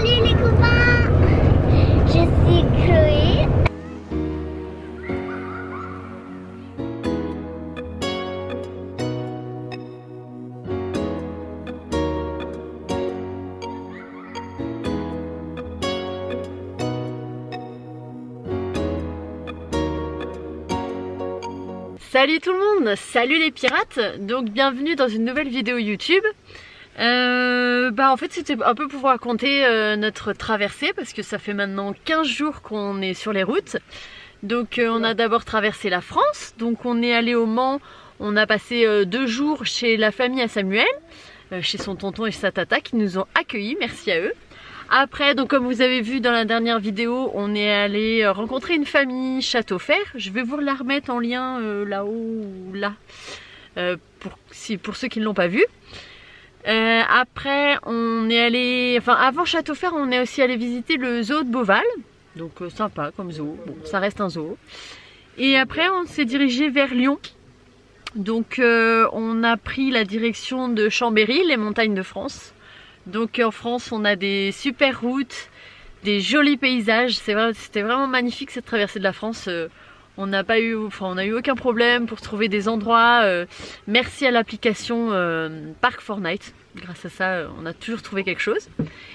Salut les copains, je suis Chloé. Salut tout le monde, salut les pirates. Donc bienvenue dans une nouvelle vidéo YouTube. En fait c'était un peu pour vous raconter notre traversée, parce que ça fait maintenant 15 jours qu'on est sur les routes. Donc on a d'abord traversé la France, donc on est allé au Mans, on a passé 2 jours chez la famille à Samuel, chez son tonton et sa tata qui nous ont accueillis, merci à eux. Après, donc comme vous avez vu dans la dernière vidéo, on est allé rencontrer une famille Châteaufers. Je vais vous la remettre en lien là-haut ou là, pour ceux qui ne l'ont pas vu. Après, on est allé, avant Châteaufers, on est aussi allé visiter le zoo de Beauval. Donc sympa comme zoo, bon ça reste un zoo. Et après, on s'est dirigé vers Lyon. Donc on a pris la direction de Chambéry, les montagnes de France. Donc en France on a des super routes, des jolis paysages, c'était vraiment magnifique cette traversée de la France. On n'a eu aucun problème pour trouver des endroits. Merci à l'application Park Fortnite, grâce à ça on a toujours trouvé quelque chose.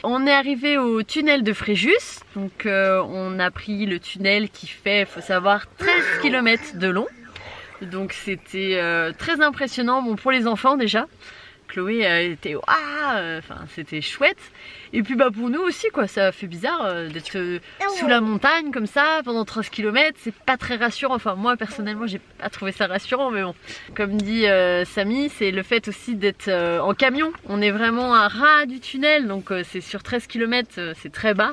On est arrivé au tunnel de Fréjus, donc on a pris le tunnel qui fait, faut savoir, 13 km de long. Donc c'était très impressionnant, bon, pour les enfants déjà. Chloé était c'était chouette, et puis pour nous aussi quoi, ça fait bizarre d'être sous la montagne comme ça pendant 13 km, c'est pas très rassurant, enfin moi personnellement j'ai pas trouvé ça rassurant, mais bon, comme dit Samy, c'est le fait aussi d'être en camion, on est vraiment à ras du tunnel, donc c'est sur 13 km, c'est très bas,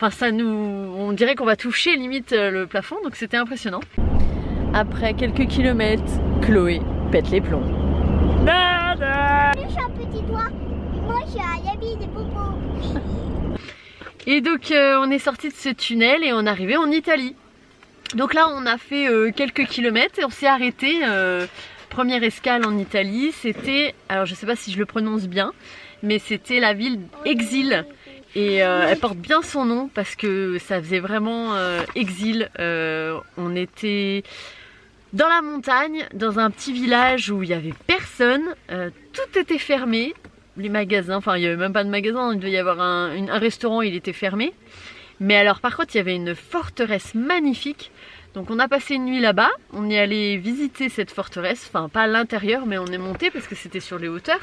on dirait qu'on va toucher limite le plafond, donc c'était impressionnant. Après quelques kilomètres, Chloé pète les plombs. Je suis un petit doigt, moi j'ai un habit de popo. Et donc on est sorti de ce tunnel et on est arrivé en Italie. Donc là on a fait quelques kilomètres et on s'est arrêté. Première escale en Italie, c'était, alors je sais pas si je le prononce bien, mais c'était la ville Exil. Et elle porte bien son nom parce que ça faisait vraiment exil. On était dans la montagne, dans un petit village où il n'y avait personne, tout était fermé, les magasins, il n'y avait même pas de magasin, il devait y avoir un restaurant, il était fermé. Mais alors par contre il y avait une forteresse magnifique, donc on a passé une nuit là-bas, on est allé visiter cette forteresse, pas à l'intérieur mais on est monté parce que c'était sur les hauteurs,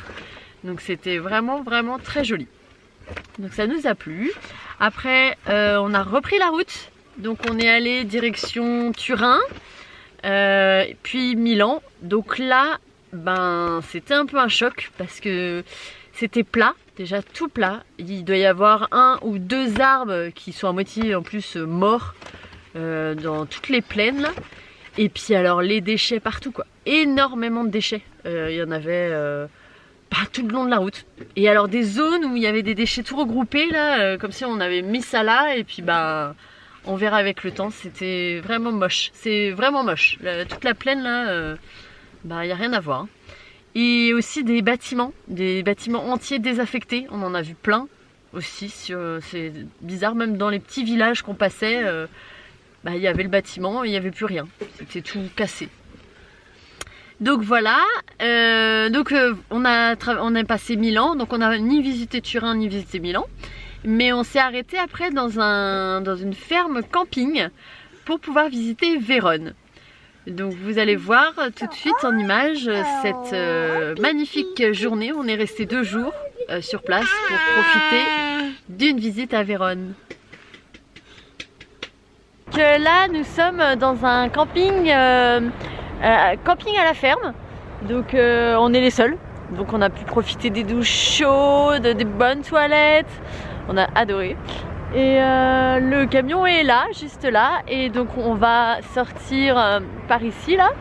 donc c'était vraiment très joli. Donc ça nous a plu. Après on a repris la route, donc on est allé direction Turin, puis Milan. Donc là c'était un peu un choc parce que c'était plat, déjà tout plat. Il doit y avoir 1 ou 2 arbres qui sont à moitié en plus morts dans toutes les plaines là. Et puis alors les déchets partout quoi, énormément de déchets, il y en avait tout le long de la route. Et alors des zones où il y avait des déchets tout regroupés là, comme si on avait mis ça là, et puis on verra avec le temps, c'était vraiment moche. C'est vraiment moche. Toute la plaine là, il n'y a rien à voir. Et aussi des bâtiments entiers désaffectés. On en a vu plein aussi. C'est bizarre, même dans les petits villages qu'on passait, il y avait le bâtiment et il n'y avait plus rien. C'était tout cassé. Donc voilà. On a passé Milan. Donc on n'a ni visité Turin ni visité Milan. Mais on s'est arrêté après dans une ferme camping pour pouvoir visiter Vérone. Donc vous allez voir tout de suite en image cette magnifique journée. On est resté 2 jours sur place pour profiter d'une visite à Vérone. Là nous sommes dans un camping à la ferme. Donc on est les seuls. Donc on a pu profiter des douches chaudes, des bonnes toilettes. On a adoré. Et le camion est là, juste là. Et donc on va sortir par ici là,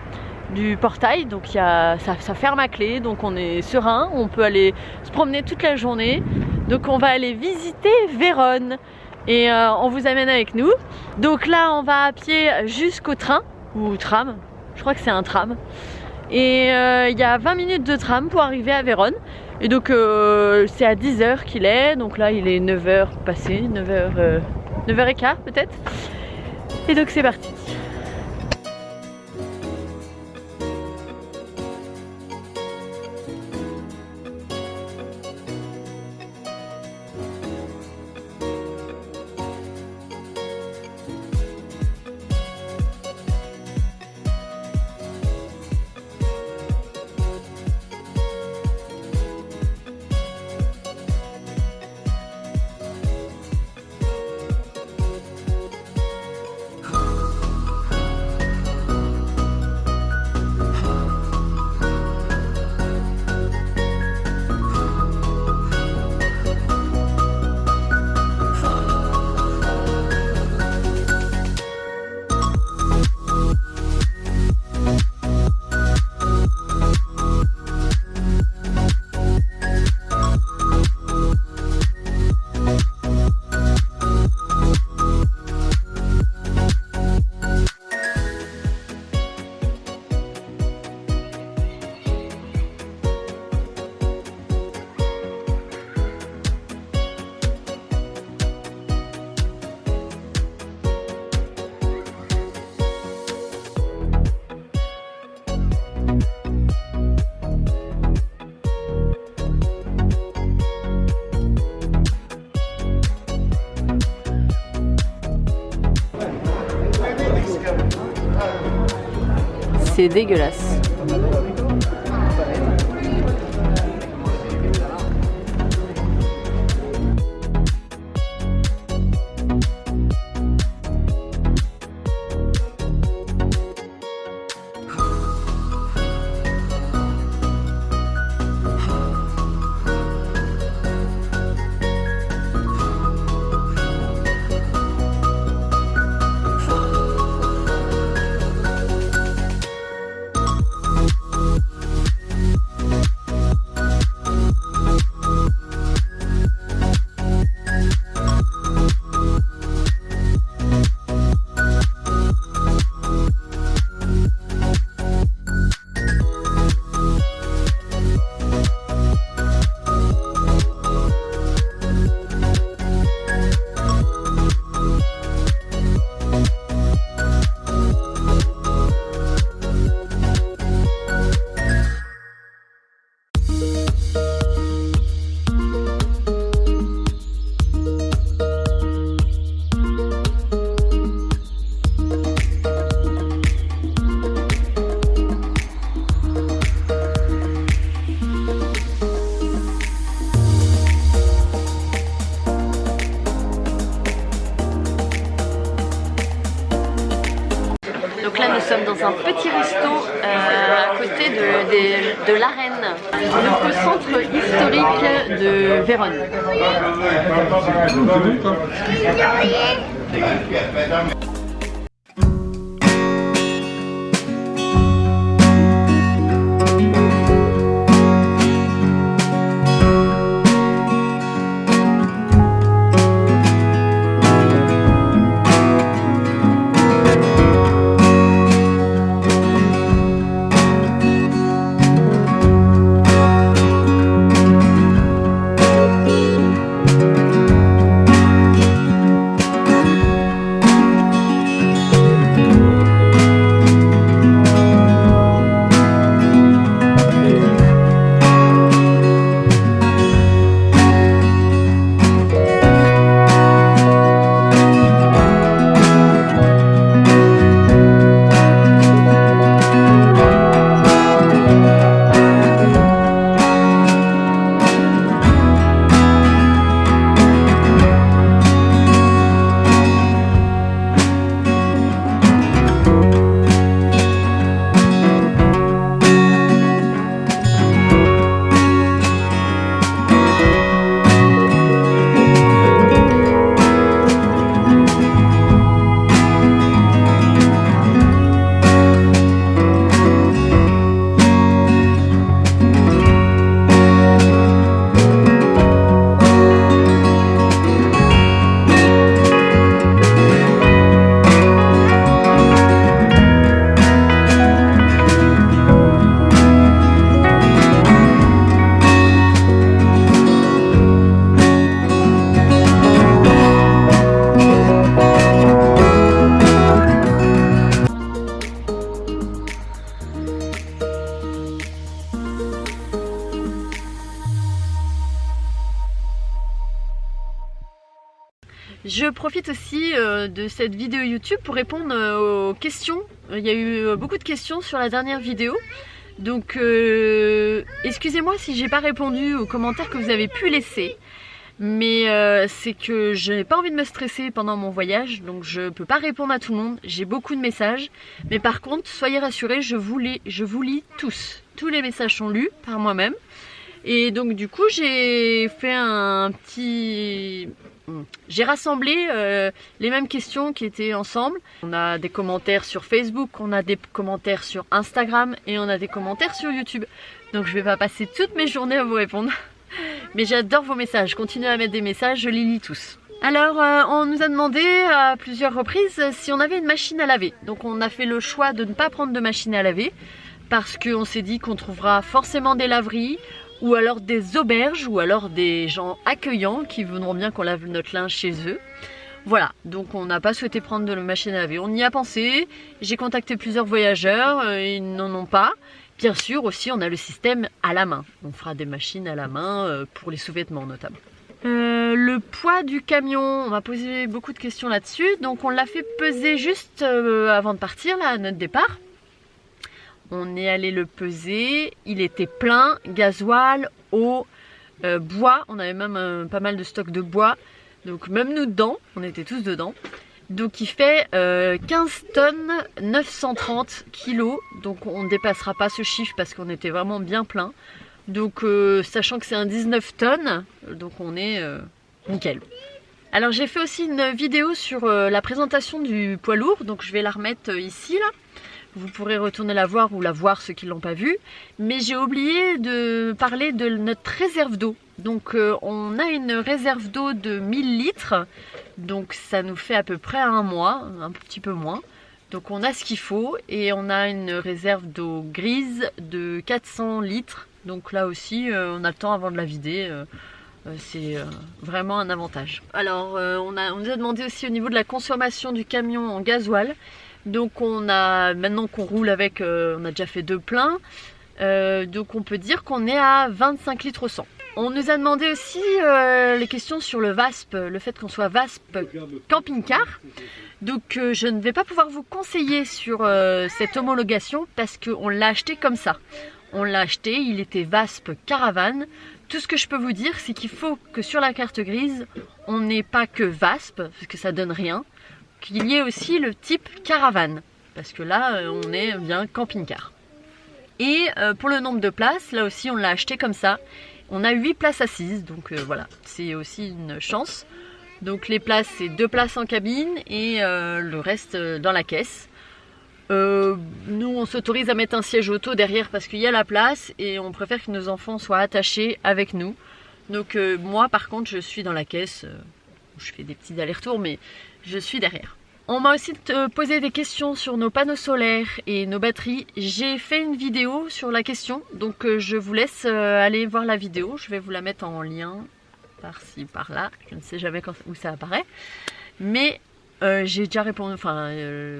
du portail. Donc ça ferme à clé, donc on est serein. On peut aller se promener toute la journée. Donc on va aller visiter Vérone. Et on vous amène avec nous. Donc là on va à pied jusqu'au train, ou tram. Je crois que c'est un tram. Et il y a 20 minutes de tram pour arriver à Vérone. Et donc c'est à 10h qu'il est, donc là il est 9h passé, 9h15 peut-être. Et donc c'est parti. C'est dégueulasse. Donc là nous sommes dans un petit resto à côté de l'arène, donc au centre historique de Vérone. Je profite aussi de cette vidéo YouTube pour répondre aux questions. Il y a eu beaucoup de questions sur la dernière vidéo. Donc excusez-moi si j'ai pas répondu aux commentaires que vous avez pu laisser. Mais c'est que je n'ai pas envie de me stresser pendant mon voyage, donc je peux pas répondre à tout le monde. J'ai beaucoup de messages, mais par contre, soyez rassurés, je vous lis tous. Tous les messages sont lus par moi-même. Et donc du coup, j'ai fait j'ai rassemblé les mêmes questions qui étaient ensemble. On a des commentaires sur Facebook, on a des commentaires sur Instagram et on a des commentaires sur YouTube. Donc je vais pas passer toutes mes journées à vous répondre. Mais j'adore vos messages, continuez à mettre des messages, je les lis tous. Alors on nous a demandé à plusieurs reprises si on avait une machine à laver. Donc on a fait le choix de ne pas prendre de machine à laver parce qu'on s'est dit qu'on trouvera forcément des laveries ou alors des auberges ou alors des gens accueillants qui voudront bien qu'on lave notre linge chez eux. Voilà, donc on n'a pas souhaité prendre de machine à laver. On y a pensé, j'ai contacté plusieurs voyageurs, ils n'en ont pas. Bien sûr aussi on a le système à la main, on fera des machines à la main pour les sous-vêtements notamment. Le poids du camion, on m'a posé beaucoup de questions là-dessus, donc on l'a fait peser juste avant de partir là, à notre départ. On est allé le peser, il était plein, gasoil, eau, bois, on avait même pas mal de stock de bois, donc même nous dedans, on était tous dedans. Donc il fait 15 tonnes 930 kilos, donc on ne dépassera pas ce chiffre parce qu'on était vraiment bien plein. Donc sachant que c'est un 19 tonnes, donc on est nickel. Alors j'ai fait aussi une vidéo sur la présentation du poids lourd, donc je vais la remettre ici là. Vous pourrez retourner la voir ou la voir ceux qui ne l'ont pas vue. Mais j'ai oublié de parler de notre réserve d'eau. Donc on a une réserve d'eau de 1000 litres. Donc ça nous fait à peu près un mois, un petit peu moins. Donc on a ce qu'il faut et on a une réserve d'eau grise de 400 litres. Donc là aussi on a le temps avant de la vider. C'est vraiment un avantage. Alors on nous a demandé aussi au niveau de la consommation du camion en gasoil. Donc on a, maintenant qu'on roule avec, on a déjà fait 2 pleins, donc on peut dire qu'on est à 25 litres au 100. On nous a demandé aussi les questions sur le VASP, le fait qu'on soit VASP camping-car. Donc je ne vais pas pouvoir vous conseiller sur cette homologation parce qu'on l'a acheté comme ça. On l'a acheté, il était VASP caravane. Tout ce que je peux vous dire, c'est qu'il faut que sur la carte grise, on n'ait pas que VASP, parce que ça donne rien. Qu'il y ait aussi le type caravane, parce que là on est bien camping-car. Et pour le nombre de places, là aussi on l'a acheté comme ça. On a 8 places assises, donc voilà, c'est aussi une chance. Donc les places, c'est 2 places en cabine et le reste dans la caisse. Nous on s'autorise à mettre un siège auto derrière parce qu'il y a la place et on préfère que nos enfants soient attachés avec nous. Donc moi par contre je suis dans la caisse, je fais des petits allers-retours mais je suis derrière. On m'a aussi posé des questions sur nos panneaux solaires et nos batteries. J'ai fait une vidéo sur la question, donc je vous laisse aller voir la vidéo. Je vais vous la mettre en lien par-ci, par-là. Je ne sais jamais où ça apparaît. Mais j'ai déjà répondu, enfin,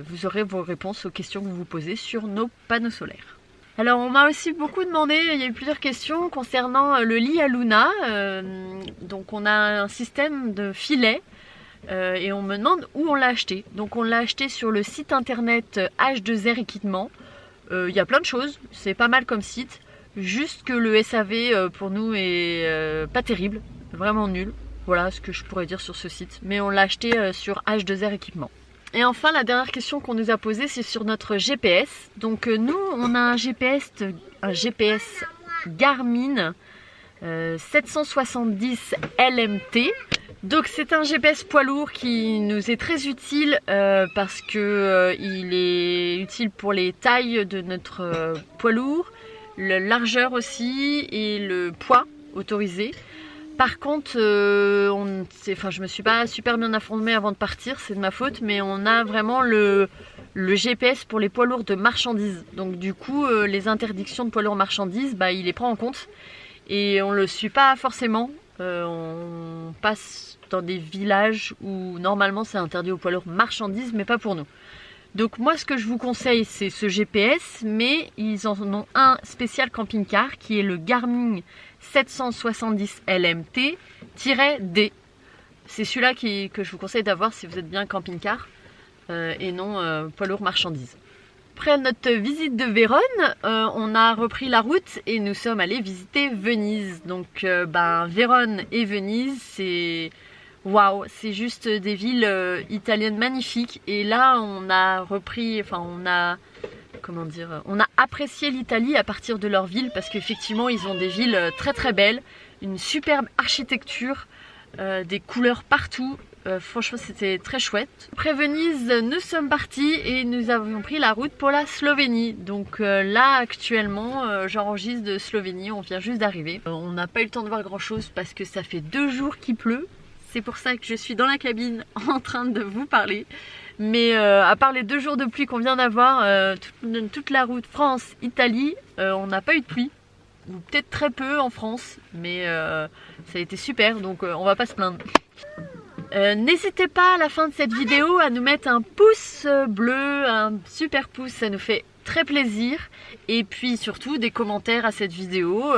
vous aurez vos réponses aux questions que vous vous posez sur nos panneaux solaires. Alors on m'a aussi beaucoup demandé, il y a eu plusieurs questions concernant le lit à Luna. Donc on a un système de filet. Et on me demande où on l'a acheté. Donc on l'a acheté sur le site internet H2R Équipement. Il y a plein de choses, c'est pas mal comme site. Juste que le SAV pour nous est pas terrible, vraiment nul. Voilà ce que je pourrais dire sur ce site. Mais on l'a acheté sur H2R Équipement. Et enfin la dernière question qu'on nous a posée, c'est sur notre GPS. Donc nous on a un GPS Garmin 770 LMT. Donc c'est un GPS poids lourd qui nous est très utile parce que il est utile pour les tailles de notre poids lourd, la largeur aussi et le poids autorisé. Par contre, je me suis pas super bien informée avant de partir, c'est de ma faute, mais on a vraiment le GPS pour les poids lourds de marchandises. Donc du coup, les interdictions de poids lourds marchandises, il les prend en compte et on le suit pas forcément. On passe dans des villages où normalement c'est interdit aux poids lourds marchandises, mais pas pour nous. Donc moi ce que je vous conseille c'est ce GPS, mais ils en ont un spécial camping-car qui est le Garmin 770 LMT-D. c'est celui-là que je vous conseille d'avoir si vous êtes bien camping-car et non poids lourd marchandises. Après notre visite de Vérone, on a repris la route et nous sommes allés visiter Venise. Donc Vérone et Venise, c'est waouh, c'est juste des villes italiennes magnifiques. Et là, on a repris, enfin on a apprécié l'Italie à partir de leur ville parce qu'effectivement ils ont des villes très très belles, une superbe architecture, des couleurs partout. Franchement c'était très chouette. Après Venise, nous sommes partis et nous avons pris la route pour la Slovénie. Donc là actuellement j'enregistre de Slovénie, on vient juste d'arriver. On n'a pas eu le temps de voir grand chose parce que ça fait 2 jours qu'il pleut. C'est pour ça que je suis dans la cabine en train de vous parler. Mais à part les 2 jours de pluie qu'on vient d'avoir, toute la route France-Italie, on n'a pas eu de pluie. Ou peut-être très peu en France, mais ça a été super, donc on va pas se plaindre. N'hésitez pas à la fin de cette vidéo à nous mettre un pouce bleu, un super pouce, ça nous fait très plaisir. Et puis surtout des commentaires à cette vidéo,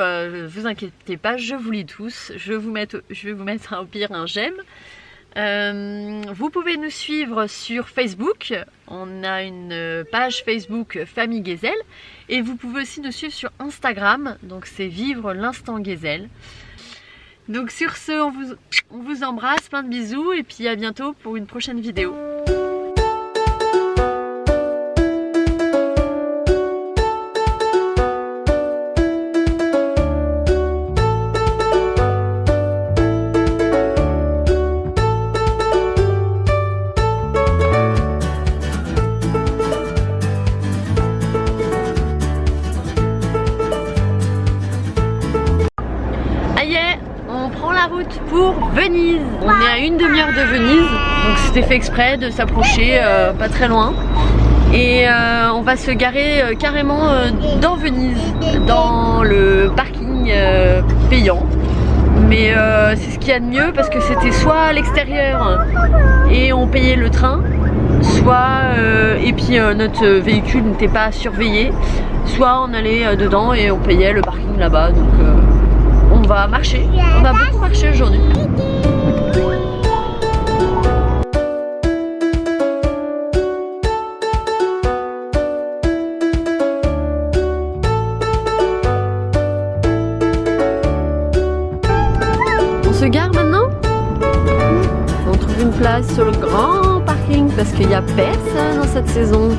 vous inquiétez pas, je vous lis tous, je vais vous mettre au pire un j'aime. Vous pouvez nous suivre sur Facebook, on a une page Facebook Famille Ghezel et vous pouvez aussi nous suivre sur Instagram, donc c'est Vivre l'instant Ghezel. Donc sur ce, on vous embrasse, plein de bisous et puis à bientôt pour une prochaine vidéo. Pour Venise. On est à une demi-heure de Venise, donc c'était fait exprès de s'approcher pas très loin. Et on va se garer carrément dans Venise, dans le parking payant. Mais c'est ce qu'il y a de mieux parce que c'était soit à l'extérieur et on payait le train, soit et puis notre véhicule n'était pas surveillé, soit on allait dedans et on payait le parking là-bas. Donc on va marcher, on va beaucoup marcher aujourd'hui. On se gare maintenant? On trouve une place sur le grand parking parce qu'il n'y a personne dans cette saison.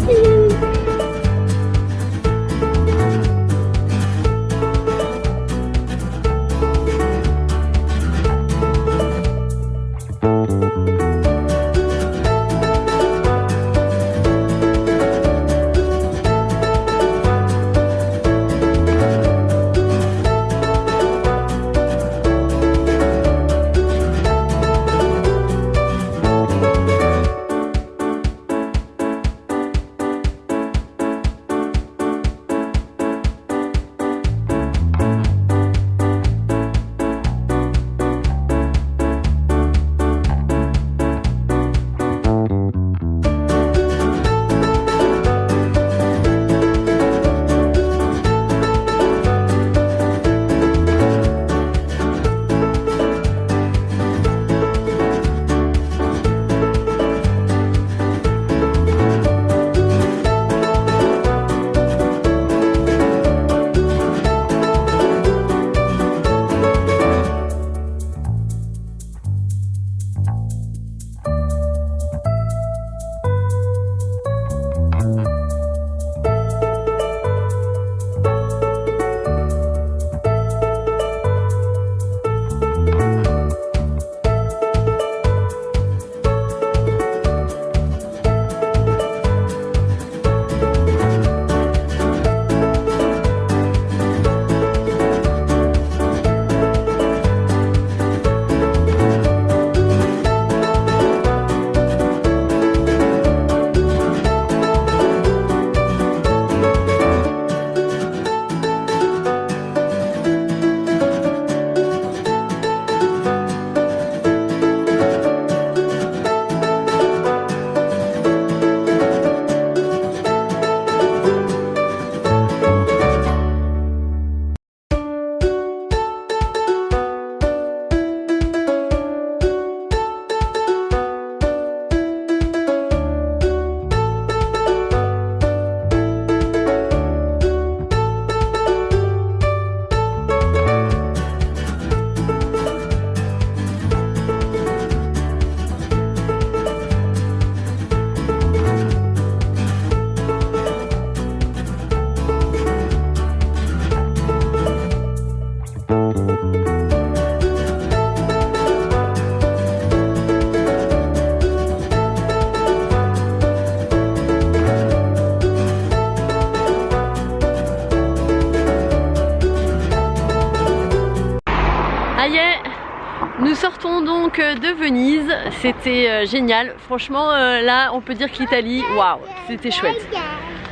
Venise, c'était génial. Franchement, là, on peut dire que l'Italie, waouh, c'était chouette.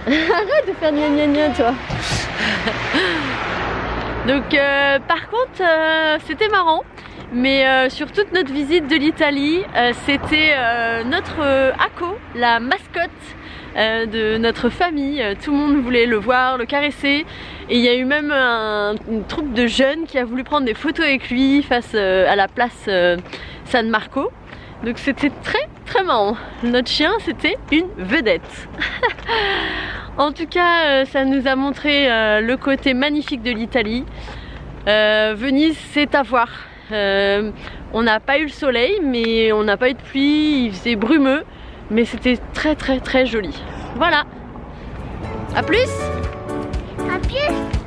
Arrête de faire gna gna gna, toi. Donc, par contre, c'était marrant. Mais sur toute notre visite de l'Italie, c'était notre Ako, la mascotte de notre famille. Tout le monde voulait le voir, le caresser. Et il y a eu même une troupe de jeunes qui a voulu prendre des photos avec lui face à la place San Marco. Donc c'était très marrant. Notre chien, c'était une vedette. En tout cas, ça nous a montré le côté magnifique de l'Italie. Venise, c'est à voir. On n'a pas eu le soleil, mais on n'a pas eu de pluie, il faisait brumeux, mais c'était très joli. Voilà. À plus. À plus.